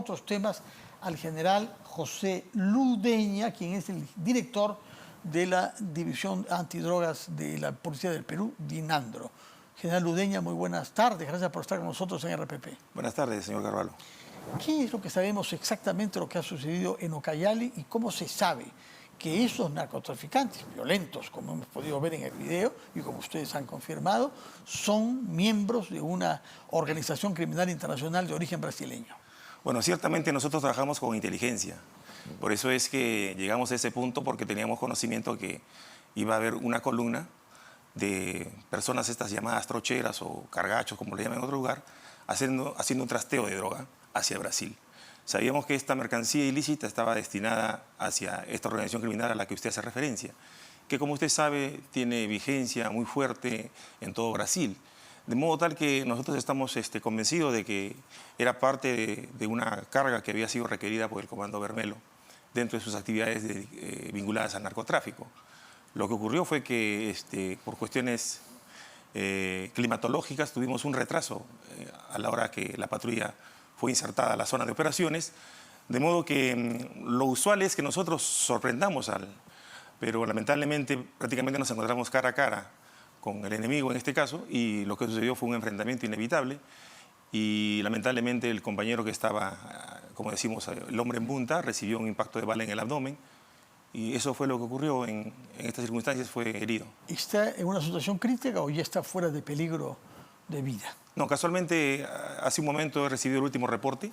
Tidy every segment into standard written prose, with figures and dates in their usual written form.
otros temas al general José Ludeña, quien es el director de la División Antidrogas de la Policía del Perú, DINANDRO. General Ludeña, muy buenas tardes. Gracias por estar con nosotros en RPP. Buenas tardes, señor Carvalho. ¿Qué es lo que sabemos exactamente de lo que ha sucedido en Ucayali y cómo se sabe que esos narcotraficantes violentos, como hemos podido ver en el video y como ustedes han confirmado, son miembros de una organización criminal internacional de origen brasileño? Bueno, ciertamente nosotros trabajamos con inteligencia. Por eso es que llegamos a ese punto, porque teníamos conocimiento que iba a haber una columna de personas estas llamadas trocheras o cargachos, como le llaman en otro lugar, haciendo un trasteo de droga hacia Brasil. Sabíamos que esta mercancía ilícita estaba destinada hacia esta organización criminal a la que usted hace referencia, que como usted sabe tiene vigencia muy fuerte en todo Brasil. De modo tal que nosotros estamos convencidos de que era parte de una carga que había sido requerida por el Comando Bermelo dentro de sus actividades vinculadas al narcotráfico. Lo que ocurrió fue que por cuestiones climatológicas tuvimos un retraso a la hora que la patrulla fue insertada a la zona de operaciones, de modo que lo usual es que nosotros sorprendamos pero lamentablemente prácticamente nos encontramos cara a cara con el enemigo en este caso, y lo que sucedió fue un enfrentamiento inevitable, y lamentablemente el compañero que estaba, como decimos, el hombre en punta, recibió un impacto de bala en el abdomen, y eso fue lo que ocurrió en estas circunstancias, fue herido. ¿Está en una situación crítica o ya está fuera de peligro de vida? No, casualmente hace un momento he recibido el último reporte.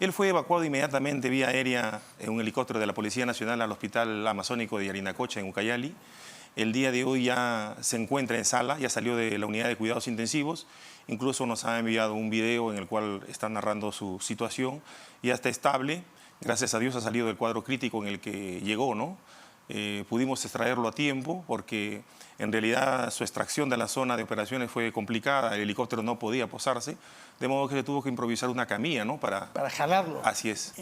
Él fue evacuado inmediatamente vía aérea en un helicóptero de la Policía Nacional al Hospital Amazónico de Yarinacocha, en Ucayali. El día de hoy ya se encuentra en sala, ya salió de la unidad de cuidados intensivos. Incluso nos ha enviado un video en el cual está narrando su situación. Ya está estable. Gracias a Dios ha salido del cuadro crítico en el que llegó, ¿no? Pudimos extraerlo a tiempo porque en realidad su extracción de la zona de operaciones fue complicada. El helicóptero no podía posarse, de modo que se tuvo que improvisar una camilla, ¿no? Para jalarlo. Así es.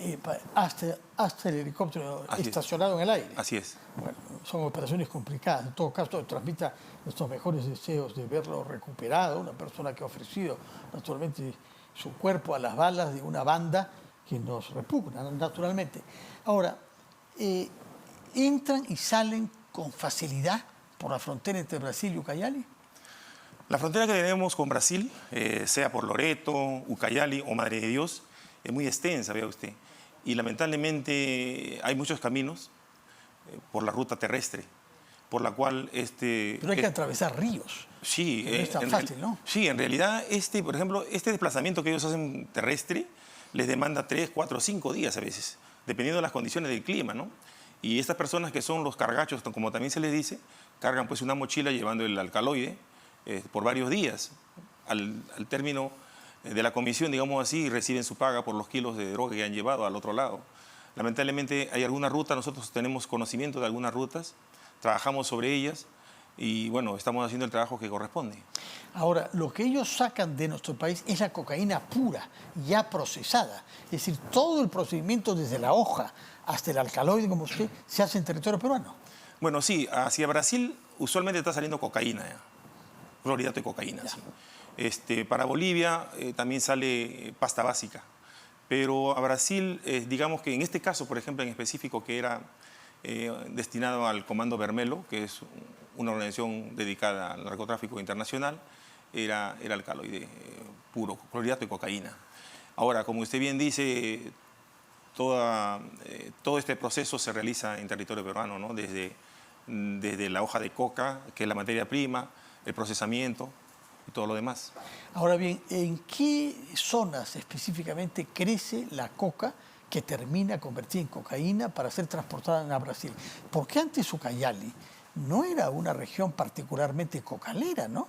Hasta el helicóptero estacionado en el aire. Así es. Bueno, son operaciones complicadas. En todo caso, transmita nuestros mejores deseos de verlo recuperado. Una persona que ha ofrecido naturalmente su cuerpo a las balas de una banda que nos repugna, naturalmente. Ahora, ¿entran y salen con facilidad por la frontera entre Brasil y Ucayali? La frontera que tenemos con Brasil, sea por Loreto, Ucayali o Madre de Dios, es muy extensa, vea usted. Y lamentablemente hay muchos caminos por la ruta terrestre, por la cual... Pero hay que atravesar ríos. Sí. No es tan fácil, ¿no? Sí, en realidad, por ejemplo, este desplazamiento que ellos hacen terrestre les demanda 3, 4, 5 días a veces, dependiendo de las condiciones del clima, ¿no? Y estas personas que son los cargachos, como también se les dice, cargan pues una mochila llevando el alcaloide por varios días. Al término de la comisión, digamos así, reciben su paga por los kilos de droga que han llevado al otro lado. Lamentablemente hay alguna ruta, nosotros tenemos conocimiento de algunas rutas, trabajamos sobre ellas y bueno, estamos haciendo el trabajo que corresponde. Ahora, lo que ellos sacan de nuestro país es la cocaína pura, ya procesada. Es decir, todo el procedimiento desde la hoja hasta el alcaloide, como usted, se hace en territorio peruano. Bueno, sí, hacia Brasil usualmente está saliendo cocaína, clorhidrato de cocaína. Sí. Para Bolivia también sale pasta básica. Pero a Brasil, digamos que en este caso, por ejemplo, en específico, que era destinado al Comando Bermelo, que es una organización dedicada al narcotráfico internacional, era alcaloide puro, clorhidrato de cocaína. Ahora, como usted bien dice, todo este proceso se realiza en territorio peruano, ¿no? Desde la hoja de coca, que es la materia prima, el procesamiento y todo lo demás. Ahora bien, ¿en qué zonas específicamente crece la coca que termina convertida en cocaína para ser transportada a Brasil? Porque antes Ucayali no era una región particularmente cocalera, ¿no?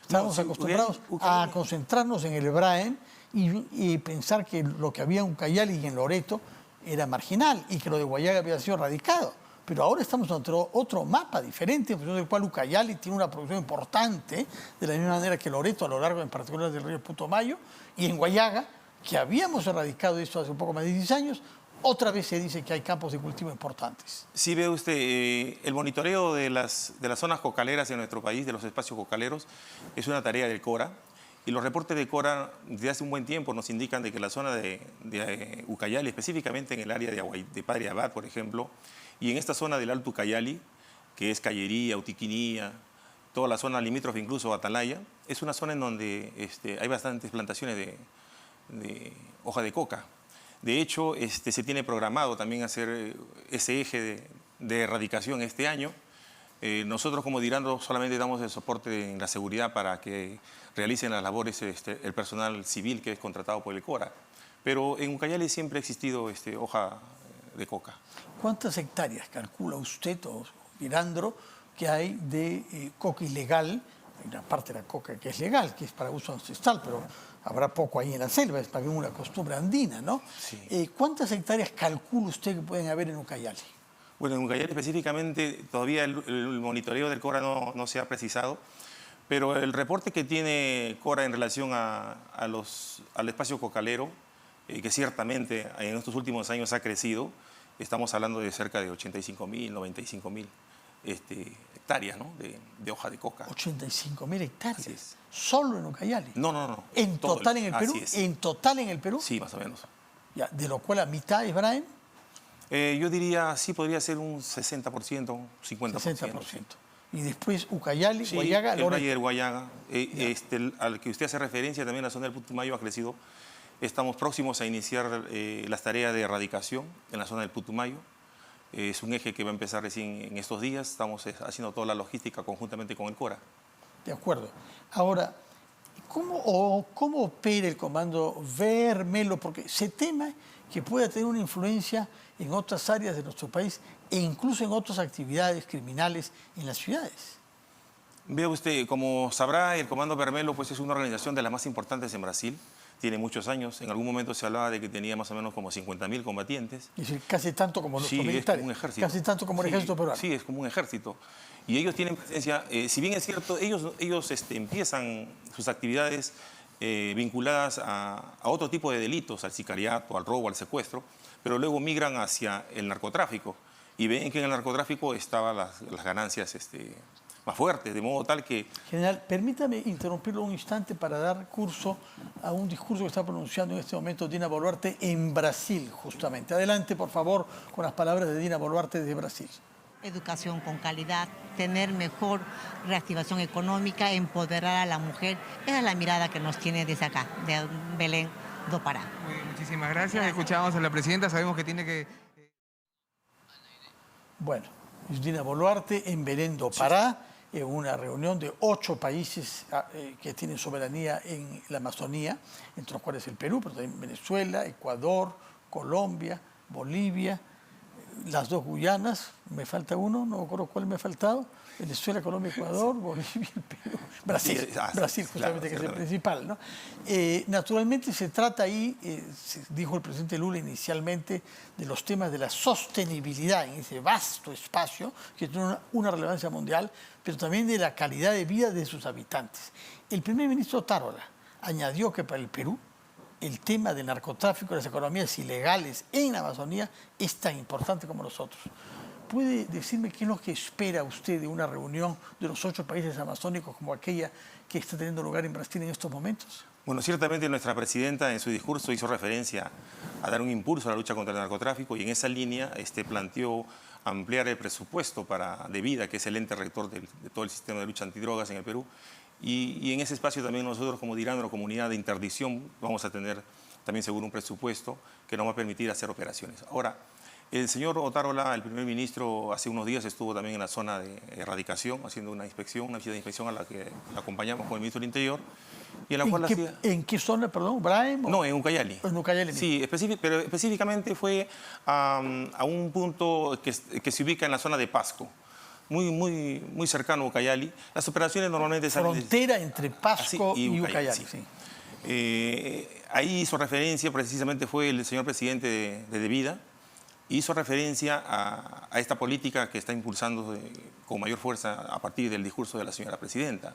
Estábamos acostumbrados a concentrarnos en el Braen y pensar que lo que había en Ucayali y en Loreto era marginal y que lo de Guayaga había sido erradicado. Pero ahora estamos ante otro mapa diferente, en función del cual Ucayali tiene una producción importante, de la misma manera que Loreto, a lo largo en particular del río Putumayo, y en Guayaga, que habíamos erradicado esto hace un poco más de 10 años, otra vez se dice que hay campos de cultivo importantes. Sí, ve usted, el monitoreo de las zonas cocaleras en nuestro país, de los espacios cocaleros, es una tarea del CORA, Y los reportes de Cora desde hace un buen tiempo nos indican de que la zona de Ucayali, específicamente en el área de Padre Abad, por ejemplo, y en esta zona del Alto Ucayali, que es Callería, Utiquinía, toda la zona limítrofe, incluso Atalaya, es una zona en donde hay bastantes plantaciones de hoja de coca. De hecho, se tiene programado también hacer ese eje de erradicación este año. Nosotros como Dirandro solamente damos el soporte en la seguridad para que realicen las labores el personal civil que es contratado por el CORA. Pero en Ucayali siempre ha existido hoja de coca. ¿Cuántas hectáreas calcula usted o Dirandro que hay de coca ilegal? Hay una parte de la coca que es legal, que es para uso ancestral, pero habrá poco ahí en la selva, es para una costumbre andina, ¿no? Sí. ¿Cuántas hectáreas calcula usted que pueden haber en Ucayali? Bueno, en Ucayali específicamente todavía el monitoreo del CORA no se ha precisado, pero el reporte que tiene CORA en relación al espacio cocalero, que ciertamente en estos últimos años ha crecido, estamos hablando de cerca de 85.000, 95.000 hectáreas, ¿no? de hoja de coca. 85.000 hectáreas. Así es. ¿Solo en Ucayali? No. ¿En total en el Perú? Así es. ¿En total en el Perú? Sí, más o menos. Ya, de lo cual la mitad es Brian. Yo diría, sí, podría ser un 60%, 50%. 60%. Y después Ucayali, Sí, Guayaga, el Loreto. Valle del Guayaga, al que usted hace referencia, también la zona del Putumayo ha crecido. Estamos próximos a iniciar las tareas de erradicación en la zona del Putumayo. Es un eje que va a empezar recién en estos días. Estamos haciendo toda la logística conjuntamente con el CORA. De acuerdo. Ahora, ¿cómo opera el comando Vermelo? Porque se teme que pueda tener una influencia en otras áreas de nuestro país e incluso en otras actividades criminales en las ciudades. Vea usted, como sabrá, el Comando Vermelo pues, es una organización de las más importantes en Brasil. Tiene muchos años. En algún momento se hablaba de que tenía más o menos como 50.000 combatientes. Es decir, casi tanto como nuestros Sí, militares. es como un ejército. Casi tanto como el ejército peruano. Sí, es como un ejército. Y ellos tienen presencia, si bien es cierto, ellos empiezan sus actividades vinculadas a otro tipo de delitos, al sicariato, al robo, al secuestro, pero luego migran hacia el narcotráfico y ven que en el narcotráfico estaban las ganancias más fuertes, de modo tal que... General, permítame interrumpirlo un instante para dar curso a un discurso que está pronunciando en este momento Dina Boluarte en Brasil, justamente. Adelante, por favor, con las palabras de Dina Boluarte desde Brasil. Educación con calidad, tener mejor reactivación económica, empoderar a la mujer. Esa es la mirada que nos tiene desde acá, de Belén do Pará. Muchísimas gracias. Escuchamos a la presidenta, sabemos que tiene que... Bueno, es Dina Boluarte en Belén do Pará, en una reunión de 8 países que tienen soberanía en la Amazonía, entre los cuales el Perú, pero también Venezuela, Ecuador, Colombia, Bolivia, las 2 Guyanas, me falta uno, no me acuerdo cuál me ha faltado, Venezuela, Colombia, Ecuador, Bolivia, el Perú, Brasil, Sí, Brasil justamente, claro, que es el principal, ¿no? Naturalmente se trata ahí, dijo el presidente Lula inicialmente, de los temas de la sostenibilidad en ese vasto espacio que tiene una relevancia mundial, pero también de la calidad de vida de sus habitantes. El primer ministro Otárola añadió que para el Perú el tema del narcotráfico y las economías ilegales en la Amazonía es tan importante como nosotros. ¿Puede decirme qué es lo que espera usted de una reunión de los 8 países amazónicos como aquella que está teniendo lugar en Brasil en estos momentos? Bueno, ciertamente nuestra presidenta en su discurso hizo referencia a dar un impulso a la lucha contra el narcotráfico y en esa línea planteó ampliar el presupuesto de vida, que es el ente rector de todo el sistema de lucha antidrogas en el Perú. Y en ese espacio también nosotros como Dirandro, comunidad de interdicción, vamos a tener también seguro un presupuesto que nos va a permitir hacer operaciones. Ahora, el señor Otárola, el primer ministro, hace unos días estuvo también en la zona de erradicación, haciendo una visita de inspección a la que la acompañamos con el ministro del Interior. Y en la cual ¿En qué zona, perdón, Brian? No, en Ucayali. En Ucayali mismo. Sí, pero específicamente fue a un punto que se ubica en la zona de Pasco. Muy cercano a Ucayali. Las operaciones normalmente salen... Frontera entre Pasco y Ucayali. Sí. Sí. Ahí hizo referencia, precisamente fue el señor presidente de Vida, hizo referencia a esta política que está impulsando con mayor fuerza a partir del discurso de la señora presidenta.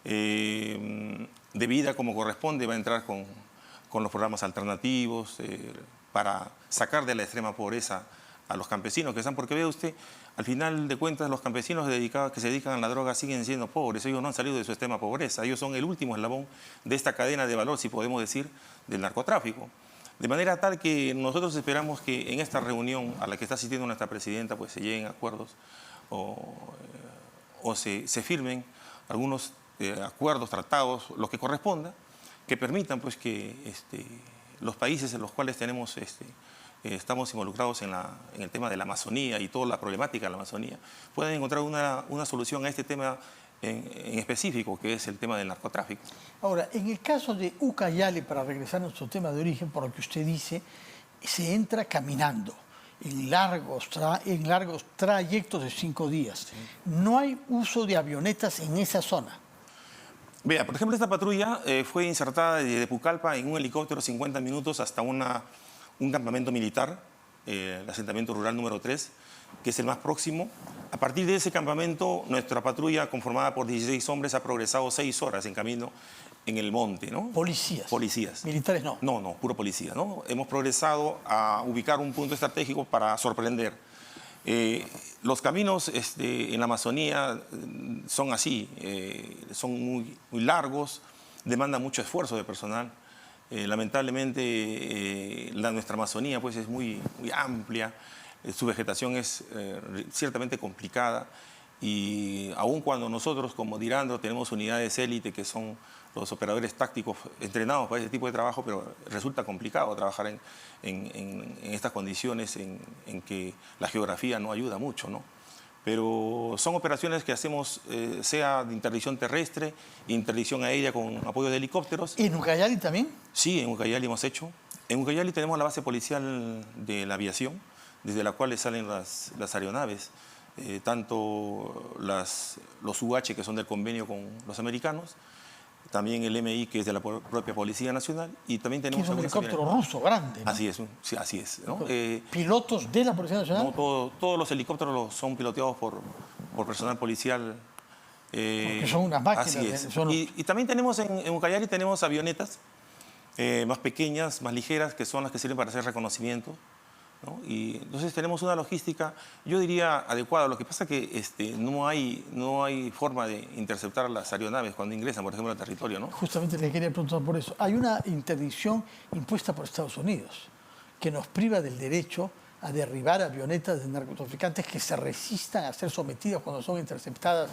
De Vida, como corresponde, va a entrar con los programas alternativos para sacar de la extrema pobreza a los campesinos que están, porque vea usted, al final de cuentas los campesinos que se dedican a la droga siguen siendo pobres, ellos no han salido de su extrema pobreza, ellos son el último eslabón de esta cadena de valor, si podemos decir, del narcotráfico. De manera tal que nosotros esperamos que en esta reunión a la que está asistiendo nuestra presidenta pues se lleguen a acuerdos o se firmen algunos acuerdos, tratados, lo que corresponda, que permitan pues que los países en los cuales estamos involucrados en el tema de la Amazonía y toda la problemática de la Amazonía, puedan encontrar una solución a este tema en específico, que es el tema del narcotráfico. Ahora, en el caso de Ucayali, para regresar a nuestro tema de origen, por lo que usted dice, se entra caminando en largos trayectos de 5 días. Sí. No hay uso de avionetas en esa zona. Vea, por ejemplo, esta patrulla fue insertada desde Pucallpa en un helicóptero 50 minutos hasta un campamento militar, el asentamiento rural número 3, que es el más próximo. A partir de ese campamento, nuestra patrulla, conformada por 16 hombres, ha progresado 6 horas en camino en el monte, ¿no? ¿Policías? Policías. ¿Militares no? No, puro policía, ¿no? Hemos progresado a ubicar un punto estratégico para sorprender. Los caminos en la Amazonía son así, son muy largos, demandan mucho esfuerzo de personal. Lamentablemente, nuestra Amazonía pues, es muy amplia. Su vegetación es ciertamente complicada y aun cuando nosotros como Dirandro tenemos unidades élite que son los operadores tácticos entrenados para ese tipo de trabajo, pero resulta complicado trabajar en estas condiciones en que la geografía no ayuda mucho, ¿no? Pero son operaciones que hacemos sea de interdicción terrestre, interdicción aérea con apoyo de helicópteros. ¿Y en Ucayali también? Sí, en Ucayali hemos hecho. En Ucayali tenemos la base policial de la aviación, desde la cual salen las aeronaves, tanto los UH que son del convenio con los americanos, también el MI que es de la propia Policía Nacional y también tenemos... Es un helicóptero ruso grande, ¿no? Así es, sí, así es, ¿no? ¿Pilotos de la Policía Nacional? No, todos los helicópteros son piloteados por personal policial. Porque son unas máquinas. Así es. Y también tenemos en Ucayali tenemos avionetas más pequeñas, más ligeras, que son las que sirven para hacer reconocimiento, ¿no? Y entonces tenemos una logística, yo diría, adecuada. Lo que pasa es que no hay forma de interceptar las aeronaves cuando ingresan, por ejemplo, al territorio, ¿no? Justamente le quería preguntar por eso. Hay una interdicción impuesta por Estados Unidos que nos priva del derecho a derribar avionetas de narcotraficantes que se resistan a ser sometidas cuando son interceptadas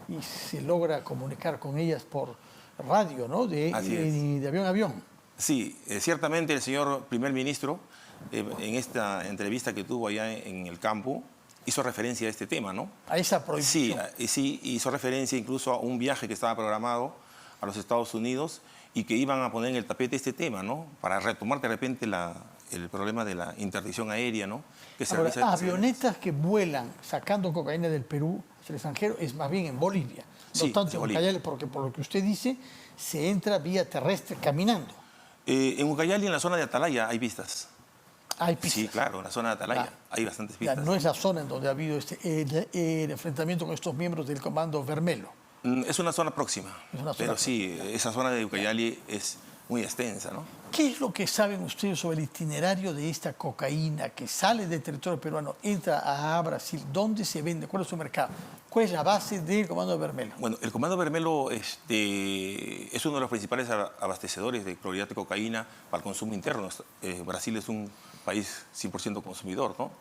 y se logra comunicar con ellas por radio, ¿no? De avión a avión. Sí, ciertamente el señor primer ministro, en esta entrevista que tuvo allá en el campo, hizo referencia a este tema, ¿no? A esa prohibición. Sí, hizo referencia incluso a un viaje que estaba programado a los Estados Unidos y que iban a poner en el tapete este tema, ¿no? Para retomar de repente el problema de la interdicción aérea, ¿no? Ahora, avionetas que vuelan sacando cocaína del Perú hacia el extranjero es más bien en Bolivia. No tanto en Ucayali, porque por lo que usted dice, se entra vía terrestre caminando. En Ucayali, en la zona de Atalaya, hay pistas. ¿Hay pistas? Sí, claro, en la zona de Atalaya hay bastantes pistas. No es la zona en donde ha habido el enfrentamiento con estos miembros del Comando Vermelo. Es una zona próxima, pero sí, esa zona de Ucayali es muy extensa, ¿no? ¿Qué es lo que saben ustedes sobre el itinerario de esta cocaína que sale del territorio peruano, entra a Brasil? ¿Dónde se vende? ¿Cuál es su mercado? ¿Cuál es la base del Comando Vermelo? Bueno, el Comando Vermelo es uno de los principales abastecedores de clorhidrato de cocaína para el consumo interno. Brasil es un país 100% consumidor, ¿no?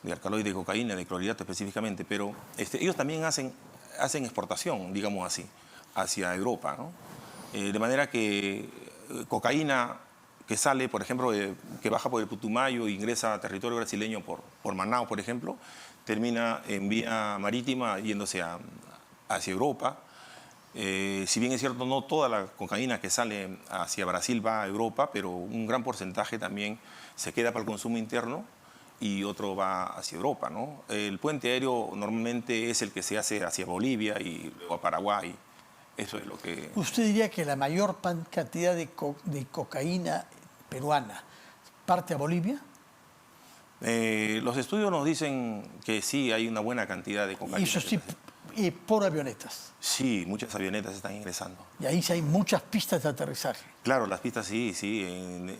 De alcaloide de cocaína, de clorhidrato específicamente, pero ellos también hacen exportación, digamos así, hacia Europa, ¿no? De manera que cocaína que sale, por ejemplo, que baja por el Putumayo e ingresa a territorio brasileño por Manaus, por ejemplo, termina en vía marítima yéndose hacia Europa. Si bien es cierto, no toda la cocaína que sale hacia Brasil va a Europa, pero un gran porcentaje también se queda para el consumo interno y otro va hacia Europa, ¿no? El puente aéreo normalmente es el que se hace hacia Bolivia y luego a Paraguay. Eso es lo que... ¿Usted diría que la mayor cantidad de cocaína peruana parte a Bolivia? Los estudios nos dicen que sí hay una buena cantidad de cocaína. Eso sí, por avionetas. Sí, muchas avionetas están ingresando. Y ahí sí hay muchas pistas de aterrizaje. Claro, las pistas sí.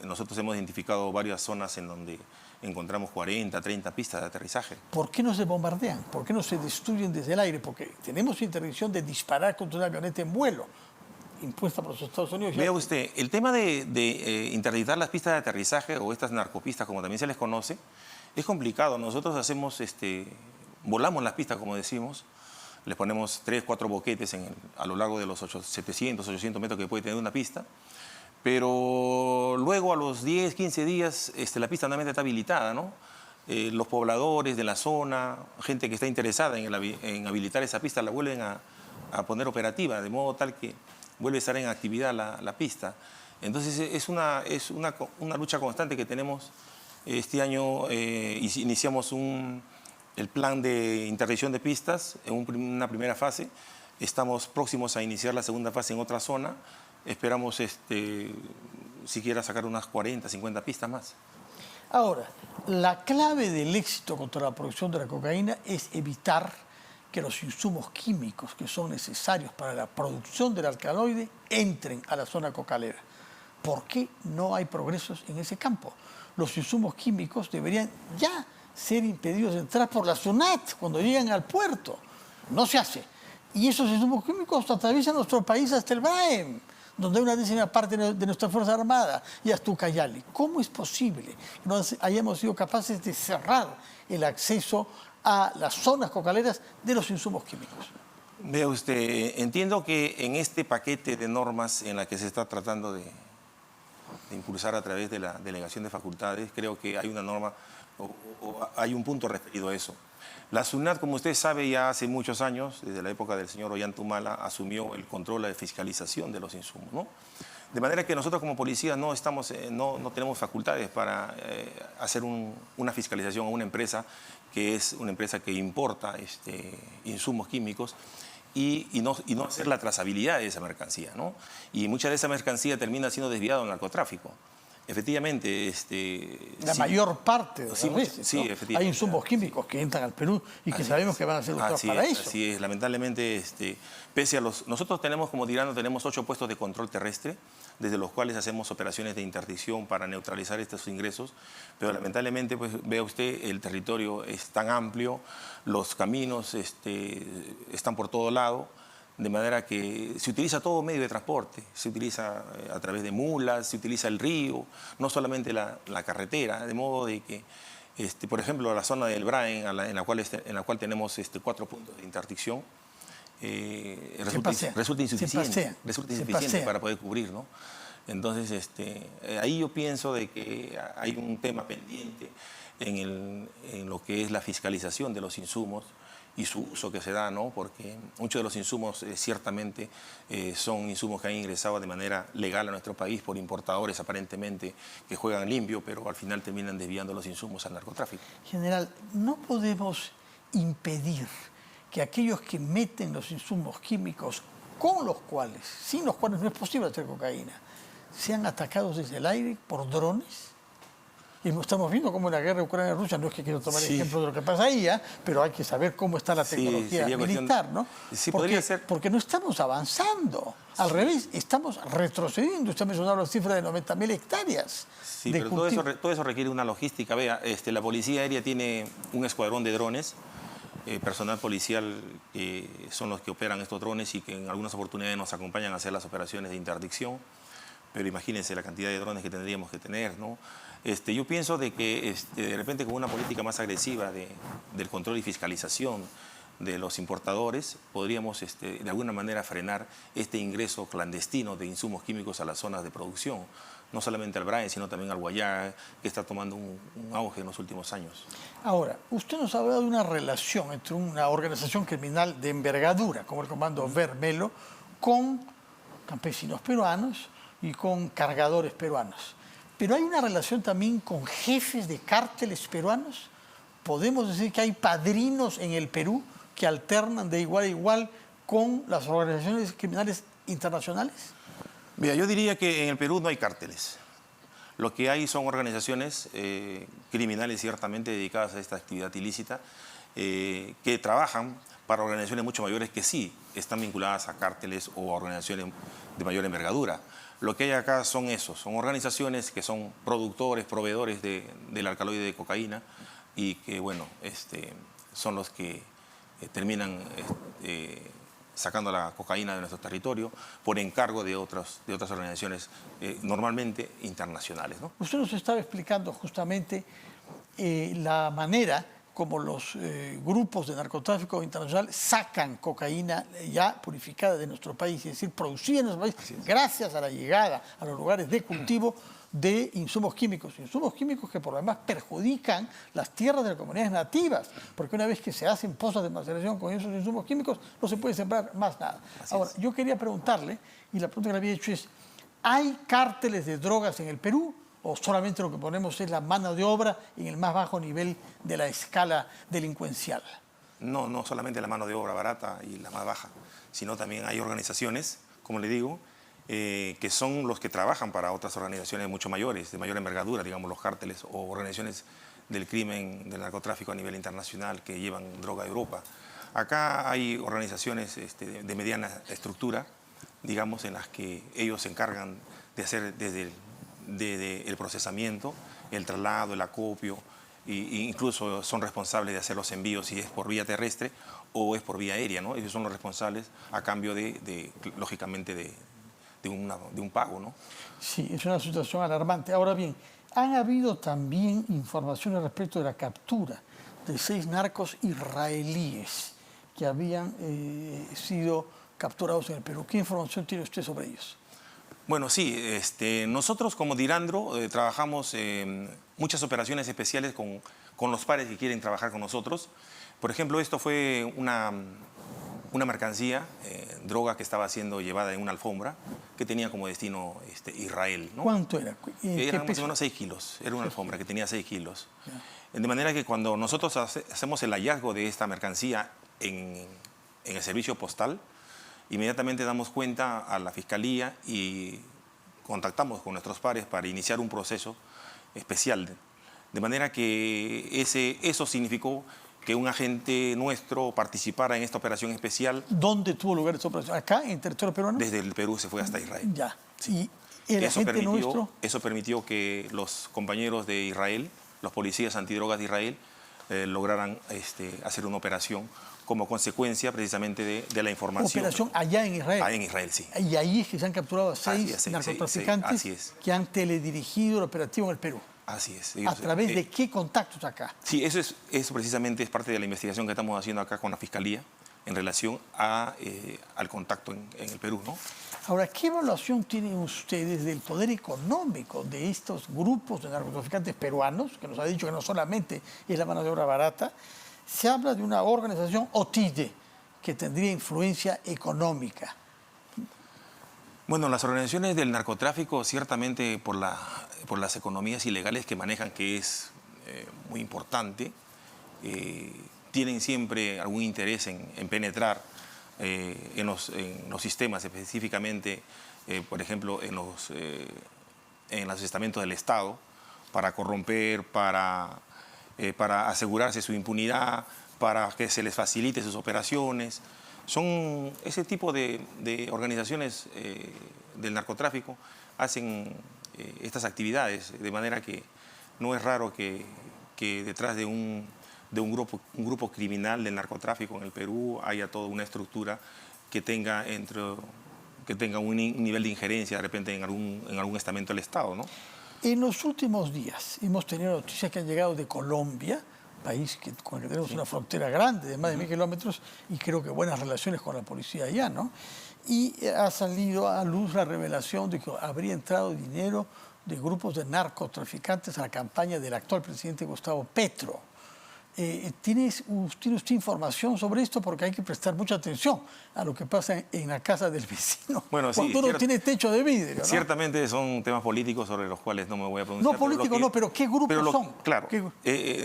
Nosotros hemos identificado varias zonas en donde encontramos 40, 30 pistas de aterrizaje. ¿Por qué no se bombardean? ¿Por qué no se destruyen desde el aire? Porque tenemos interdicción de disparar contra una avioneta en vuelo, impuesta por los Estados Unidos. Vea usted, el tema de interditar las pistas de aterrizaje o estas narcopistas, como también se les conoce, es complicado. Nosotros volamos las pistas, como decimos, les ponemos 3, 4 boquetes a lo largo de los 700, 800 metros que puede tener una pista, pero luego a los 10, 15 días la pista nuevamente está habilitada, ¿no? Los pobladores de la zona, gente que está interesada en habilitar esa pista, la vuelven a poner operativa, de modo tal que vuelve a estar en actividad la pista. Entonces es una lucha constante que tenemos. Este año iniciamos el plan de interdicción de pistas en una primera fase. Estamos próximos a iniciar la segunda fase en otra zona. Esperamos siquiera sacar unas 40, 50 pistas más. Ahora, la clave del éxito contra la producción de la cocaína es evitar que los insumos químicos que son necesarios para la producción del alcaloide entren a la zona cocalera. ¿Por qué no hay progresos en ese campo? Los insumos químicos deberían ya ser impedidos de entrar por la SUNAT cuando llegan al puerto. No se hace. Y esos insumos químicos atraviesan nuestro país hasta el Braem, donde hay una 10ª parte de nuestra Fuerza Armada, y hasta Ucayali. ¿Cómo es posible que no hayamos sido capaces de cerrar el acceso a las zonas cocaleras de los insumos químicos? Vea usted, entiendo que en este paquete de normas en la que se está tratando de impulsar a través de la delegación de facultades, creo que hay una norma o hay un punto referido a eso. La SUNAT, como usted sabe, ya hace muchos años, desde la época del señor Ollantumala, asumió el control de fiscalización de los insumos, ¿no? De manera que nosotros como policía no tenemos facultades para hacer una fiscalización a una empresa que es una empresa que importa insumos químicos y no hacer la trazabilidad de esa mercancía, ¿no? Y mucha de esa mercancía termina siendo desviada al narcotráfico. Efectivamente, la mayor parte de las veces, sí, ¿no? efectivamente. Hay insumos químicos que entran al Perú y que sabemos que van a ser usados para eso. Así es, lamentablemente, pese a nosotros tenemos, como dirán, tenemos 8 puestos de control terrestre, desde los cuales hacemos operaciones de interdicción para neutralizar estos ingresos, pero lamentablemente, pues vea usted, el territorio es tan amplio, los caminos están por todo lado, de manera que se utiliza todo medio de transporte, se utiliza a través de mulas, se utiliza el río, no solamente la carretera, de modo de que, por ejemplo, la zona del Braem, en la cual tenemos 4 puntos de interdicción, resulta insuficiente para poder cubrir, ¿no? Entonces, ahí yo pienso de que hay un tema pendiente en lo que es la fiscalización de los insumos y su uso que se da, ¿no? Porque muchos de los insumos ciertamente son insumos que han ingresado de manera legal a nuestro país por importadores aparentemente que juegan limpio, pero al final terminan desviando los insumos al narcotráfico. General, no podemos impedir que aquellos que meten los insumos químicos sin los cuales no es posible hacer cocaína, sean atacados desde el aire por drones. Y estamos viendo cómo la guerra Ucrania-Rusia, no es que quiero tomar ejemplo de lo que pasa ahí, pero hay que saber cómo está la tecnología militar, ¿no? Sí, podría ser. Porque no estamos avanzando. Al revés, estamos retrocediendo. Usted mencionaba la cifra de 90.000 hectáreas. Sí, pero todo eso requiere una logística. Vea, la Policía Aérea tiene un escuadrón de drones, personal policial que son los que operan estos drones y que en algunas oportunidades nos acompañan a hacer las operaciones de interdicción. Pero imagínense la cantidad de drones que tendríamos que tener, ¿no? Yo pienso de que de repente con una política más agresiva del control y fiscalización de los importadores, podríamos de alguna manera frenar este ingreso clandestino de insumos químicos a las zonas de producción, no solamente al Braem, sino también al Guayá, que está tomando un auge en los últimos años. Ahora, usted nos ha hablado de una relación entre una organización criminal de envergadura, como el Comando Vermelo, con campesinos peruanos y con cargadores peruanos. Pero hay una relación también con jefes de cárteles peruanos. ¿Podemos decir que hay padrinos en el Perú que alternan de igual a igual con las organizaciones criminales internacionales? Mira, yo diría que en el Perú no hay cárteles. Lo que hay son organizaciones criminales ciertamente dedicadas a esta actividad ilícita que trabajan para organizaciones mucho mayores que sí están vinculadas a cárteles o a organizaciones de mayor envergadura. Lo que hay acá son son organizaciones que son productores, proveedores del alcaloide de cocaína y que, bueno, son los que terminan sacando la cocaína de nuestro territorio por encargo de otras organizaciones normalmente internacionales, ¿no? Usted nos estaba explicando justamente la manera como los grupos de narcotráfico internacional sacan cocaína ya purificada de nuestro país, es decir, producida en nuestro país gracias a la llegada a los lugares de cultivo de insumos químicos que por lo demás perjudican las tierras de las comunidades nativas, porque una vez que se hacen pozas de maceración con esos insumos químicos no se puede sembrar más nada. Ahora, yo quería preguntarle, y la pregunta que le había hecho es, ¿hay cárteles de drogas en el Perú? ¿O solamente lo que ponemos es la mano de obra en el más bajo nivel de la escala delincuencial? No, no solamente la mano de obra barata y la más baja, sino también hay organizaciones, como le digo, que son los que trabajan para otras organizaciones mucho mayores, de mayor envergadura, digamos los cárteles o organizaciones del crimen, del narcotráfico a nivel internacional que llevan droga a Europa. Acá hay organizaciones de mediana estructura, digamos, en las que ellos se encargan de hacer desde el procesamiento, el traslado, el acopio, e incluso son responsables de hacer los envíos si es por vía terrestre o es por vía aérea, ¿no? Ellos son los responsables a cambio lógicamente, de un pago, ¿no? Sí, es una situación alarmante. Ahora bien, han habido también informaciones respecto de la captura de 6 narcos israelíes que habían sido capturados en el Perú. ¿Qué información tiene usted sobre ellos? Bueno, sí, nosotros como Dirandro trabajamos muchas operaciones especiales con los pares que quieren trabajar con nosotros. Por ejemplo, esto fue una mercancía, droga que estaba siendo llevada en una alfombra que tenía como destino Israel, ¿no? ¿Cuánto era? Eran más o menos 6 kilos, era una alfombra que tenía 6 kilos. De manera que cuando nosotros hacemos el hallazgo de esta mercancía en el servicio postal, inmediatamente damos cuenta a la Fiscalía y contactamos con nuestros pares para iniciar un proceso especial. De manera que eso significó que un agente nuestro participara en esta operación especial. ¿Dónde tuvo lugar esta operación? ¿Acá, en territorio peruano? Desde el Perú se fue hasta Israel. Ya. Sí. ¿El agente nuestro? Eso permitió que los compañeros de Israel, los policías antidrogas de Israel, lograran hacer una operación como consecuencia precisamente de la información. ¿Operación allá en Israel? Ah, en Israel, sí. Y ahí es que se han capturado a 6 narcotraficantes que han teledirigido el operativo en el Perú. Así es. ¿A través de qué contactos acá? Sí, eso precisamente es parte de la investigación que estamos haciendo acá con la Fiscalía en relación al contacto en el Perú, ¿no? Ahora, ¿qué evaluación tienen ustedes del poder económico de estos grupos de narcotraficantes peruanos? Que nos ha dicho que no solamente es la mano de obra barata. Se habla de una organización OTIDE que tendría influencia económica. Bueno, las organizaciones del narcotráfico, ciertamente por las economías ilegales que manejan, que es muy importante, tienen siempre algún interés en penetrar en los sistemas, específicamente, por ejemplo, en los estamentos del Estado, para corromper, para asegurarse su impunidad, para que se les facilite sus operaciones. Son ese tipo de organizaciones del narcotráfico hacen estas actividades, de manera que no es raro que detrás de un grupo criminal del narcotráfico en el Perú haya toda una estructura que tenga un nivel de injerencia de repente en algún estamento del Estado, ¿no? En los últimos días hemos tenido noticias que han llegado de Colombia, país con el que tenemos una frontera grande de más de 1000 kilómetros y creo que buenas relaciones con la policía allá, ¿no? Y ha salido a luz la revelación de que habría entrado dinero de grupos de narcotraficantes a la campaña del actual presidente Gustavo Petro. ¿Tiene usted información sobre esto? Porque hay que prestar mucha atención a lo que pasa en la casa del vecino. Bueno, sí, cuando uno tiene techo de vidrio, ¿no? Ciertamente son temas políticos sobre los cuales no me voy a pronunciar. No políticos, no, pero ¿qué grupos son? Claro.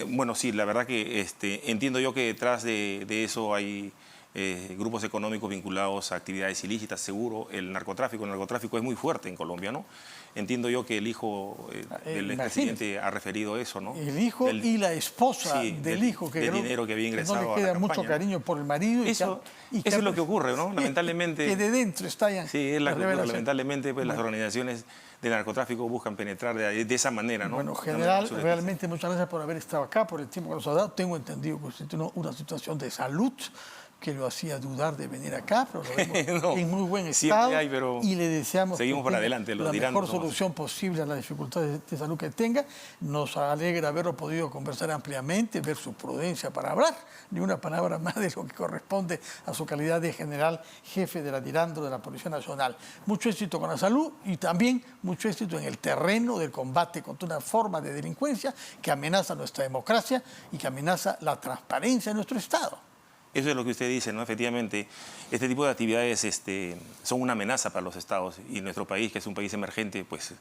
Bueno, sí, la verdad que entiendo yo que detrás de eso hay grupos económicos vinculados a actividades ilícitas, seguro. El narcotráfico es muy fuerte en Colombia, ¿no? Entiendo yo que el hijo del expresidente ha referido eso, ¿no? El hijo y la esposa del hijo, que del dinero que había ingresado no le queda a la mucho campaña, cariño por el marido. Eso es lo que ocurre, ¿no? Lamentablemente. Que de dentro estallan. Sí, es la que ocurre. Lamentablemente, pues, las organizaciones de narcotráfico buscan penetrar de esa manera, ¿no? Bueno, general, realmente muchas gracias por haber estado acá, por el tiempo que nos ha dado. Tengo entendido que usted tiene una situación de salud que lo hacía dudar de venir acá, pero lo vemos no, en muy buen estado hay, pero y le deseamos seguimos para adelante, la mejor solución posible a las dificultades de salud que tenga. Nos alegra haberlo podido conversar ampliamente, ver su prudencia para hablar, ni una palabra más de lo que corresponde a su calidad de general jefe de la DIRANDRO de la Policía Nacional. Mucho éxito con la salud y también mucho éxito en el terreno del combate contra una forma de delincuencia que amenaza nuestra democracia y que amenaza la transparencia de nuestro Estado. Eso es lo que usted dice, ¿no? Efectivamente, este tipo de actividades son una amenaza para los estados y nuestro país, que es un país emergente, pues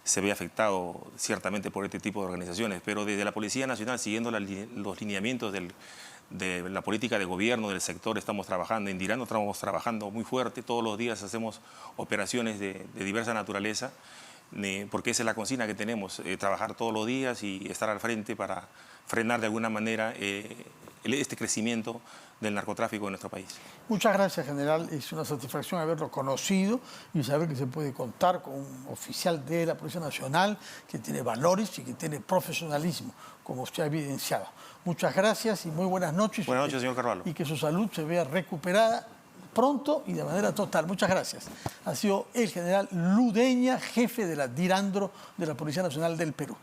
se ve afectado ciertamente por este tipo de organizaciones. Pero desde la Policía Nacional, siguiendo los lineamientos de la política de gobierno del sector, estamos trabajando. En DIRANDRO estamos trabajando muy fuerte. Todos los días hacemos operaciones de diversa naturaleza, porque esa es la consigna que tenemos, trabajar todos los días y estar al frente para frenar de alguna manera este crecimiento del narcotráfico en nuestro país. Muchas gracias, general. Es una satisfacción haberlo conocido y saber que se puede contar con un oficial de la Policía Nacional que tiene valores y que tiene profesionalismo, como usted ha evidenciado. Muchas gracias y muy buenas noches. Buenas noches, señor Carvalho. Y que su salud se vea recuperada pronto y de manera total. Muchas gracias. Ha sido el general Ludeña, jefe de la DIRANDRO de la Policía Nacional del Perú.